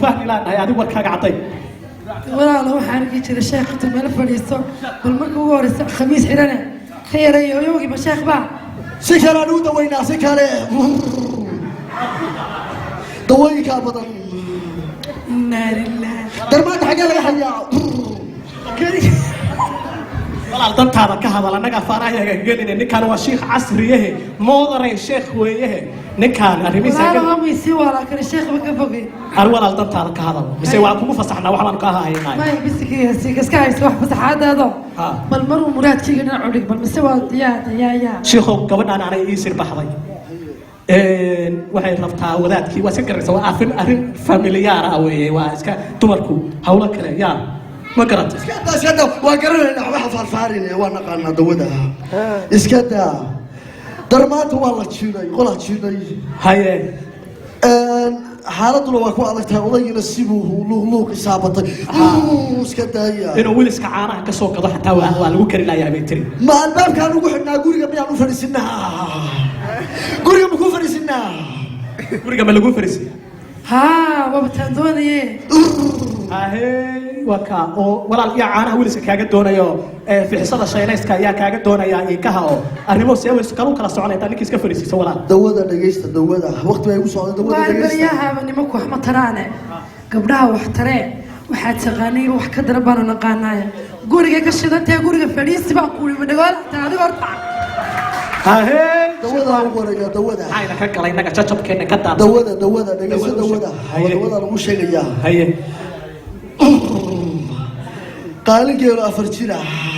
فهني لا هي هذه وركها قعطي ولا لو حارقي جرى شيخ تمال فريستو بل markuu ugu horeysa khamiis xirane khayrayo yogi ma sheekh ba si kale uu daweynaa si kale dawooyinka badan inna lillahi darmaad xagee laga hayaa walaal dantaada ka hadal anaga faarahayaga gelin ninkan waa sheekh casriye moodaray sheekh weeye ninkan arrimihiisa walaal ma si wala kale sheekh ba ka fogay hal walaal dantaada ka hadal mise waa kugu fasaxna wax baan ka haynaa ma bisikii si kaska hayso wax fasaxaadaado bal maru muraadkiina cudug bal mise waa ya sheekho gabadhan aanay ii sir baxday waxay rabtaa wadaadkii waa iska garaysaa waa arrin familiyaar ah weeye waa iska dumarku hawlo kale yaa ما قرأت. إسكتا وقرأنا نحن فارفارين وانا قالنا دودا. إسكتا درمات والله تشيلي والله تشيلي. هاي. حالته لو أكو على تهوضي ينسبه لوق إصابته. إسكتا هي. إنه ويلس كعانة كسوق ضح توا والو كريلا يا بيتري. ما الباب كانوا يقولنا قولي قبل أن نفرسنا. قولي قبل نفرسنا. قولي قبل نفرس. ها وبتندوني. هاي وكا ولا يا عانا ويلس كاجا دونيو في حصة الشينيسكا يا كاجا دونيا إيكاهو أريمو سوي سكانو كلا سعنا يتاني كيس كفريسي سوالا دودا دقيست دودا وقت ما يقول سعنا دودا دقيست واربرياها من مكو أحمد ترانة قبلها وحترين وحد سغاني وحكد ربنا نقانايا قوري كشدة تي قوري فريس بقولي من دقال تعالي ورطع هاي دودا قوري دودا هاي نكاك على إنك تشوف كأنك كذا دودا دقيست دودا دودا المشكلة يا هاي قال جيرو أفرجينا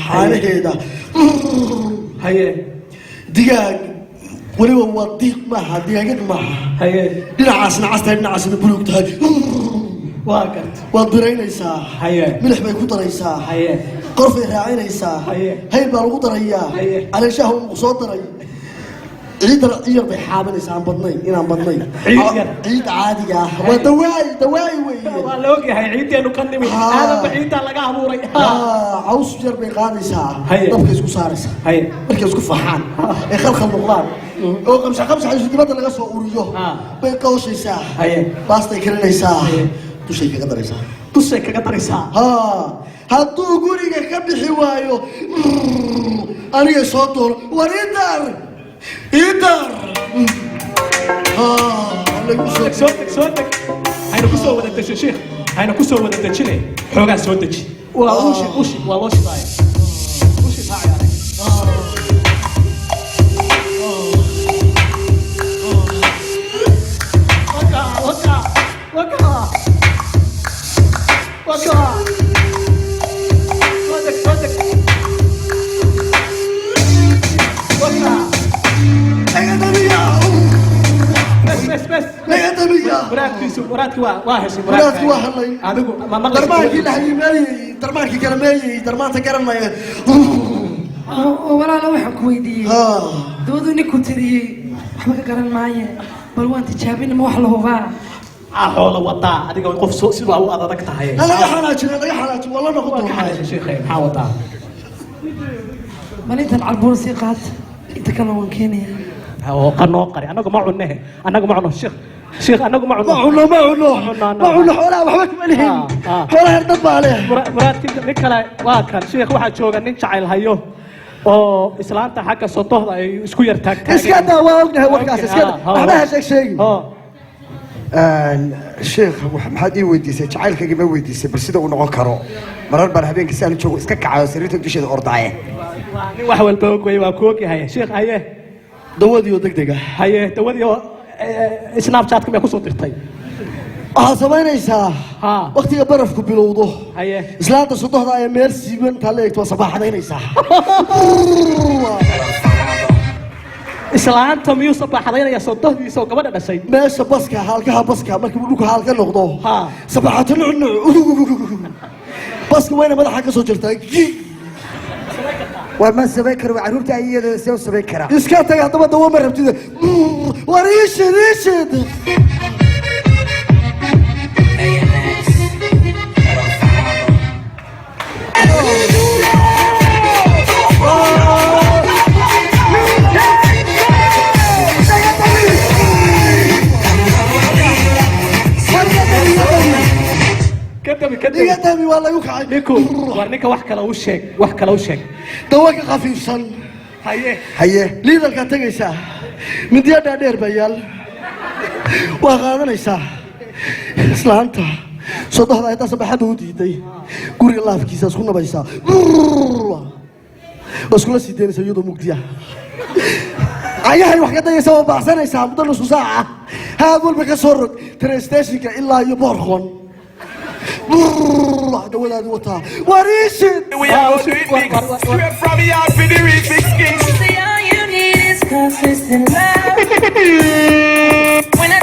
على كذا هاي دقاق ولي هو ضيق معها دقاق معها هاي نعاس نعاس بلوك تهاج واقعت وضرين يسا هاي ملح بيكون يسا هاي قرفة راعين يسا هاي بالغدر يا على شهو مصدر عيد رأيي بحامل إنسان بطني إنا بطني عيد عادي يا دواي وي والله هاي عيد إنه كان نبي هذا بعيد على جاه موري عاوز جرب قاضي ساعة هاي طب كيسكو سارس هاي كيسكو فرحان خلق الله أو خمسة عايز في بدل لقى سووريو بيقوش ساعة هاي باستي كرنا ساعة تشي كقدر ساعة تشي كقدر ساعة هاتو قولي كبي حوايو أنا صوتور وريدار إيدار صوتك هاي نكسو ولا تشيخ هاي نكسو ولا تشيله حوجا صوتك وش والله شايف وش صاير وكا صوتك بس مراتك واهش مراتك واهلي ما درمانك اللي حيمالي درمانك كلمي درمانك كرمي ولا لو حق ويدي دودني كنت دي حبك كرن معايا بل وانت جابين ما وحله با حول وطا اديك قف سو سيده او ادك تahay لا حلاج والله نقطه حاجه شيخ حاوطا ماليت العربون سيقات انت كانوا وكيني هو قنو قري انا ما عنه انا ما عنه شيخ انا ما عنه حولها وحبك ملهم حولها ردب عليه مراتك نكلا waa kan sheekh waxa jooga nin jacayl hayo oo islaanta xagga sotohda ay isku yar taagtay iska daawa ognahay warkaas iska waxba sheeg sheekh maxaad ii weydiisay jacaylkayga ma weydiisay bal sida uu noqon karo marar baan habeenkii saan joogo iska kacayo sariirta dusheeda ordaaye nin wax walba og way waa koogi haya sheekh haye dawadii degdega haye dawadii snapchat ka ku soo dirtay samaynaysaa waqtiga barafku bilowdo islaanta sodohda ay meel siiban taleegto sabaxdaynaysaa islaanta miyuu sabaxdaynaya sodohdiisa oo gabadha dhashay meesha baska halkaha baska markii dhulka halka noqdo sabaxatu baska wayna madaxa ka soo jirtaa وما سبي كرو عروتي أيه سو سبي كرا. إسكات يا طبعا دوام ربتي وريشد ريشد. كدبي iga dami waa lagu kacay نيكو ورنيك واحد كلا وشك واحد كلا وشك dawa ka qafiifsan هاي haye liidarka tagaysaa midiya dhaadheer bayaal waa qaadanaysaa islaanta sodohda ay tasabaxada u diiday guriga laafkiisa isku nabaysaa iskula siideynaysa iyadoo mugdiya ayahay wax ka dayaysa oo baaxsanaysaa muddo nusu saaca haad walba ka soo rog train stationka ilaa iyo boorkoon dawadaadi wataa wariishid We are to it big. Straight from the yard for the real big kings. Say all you need is consistent love. When I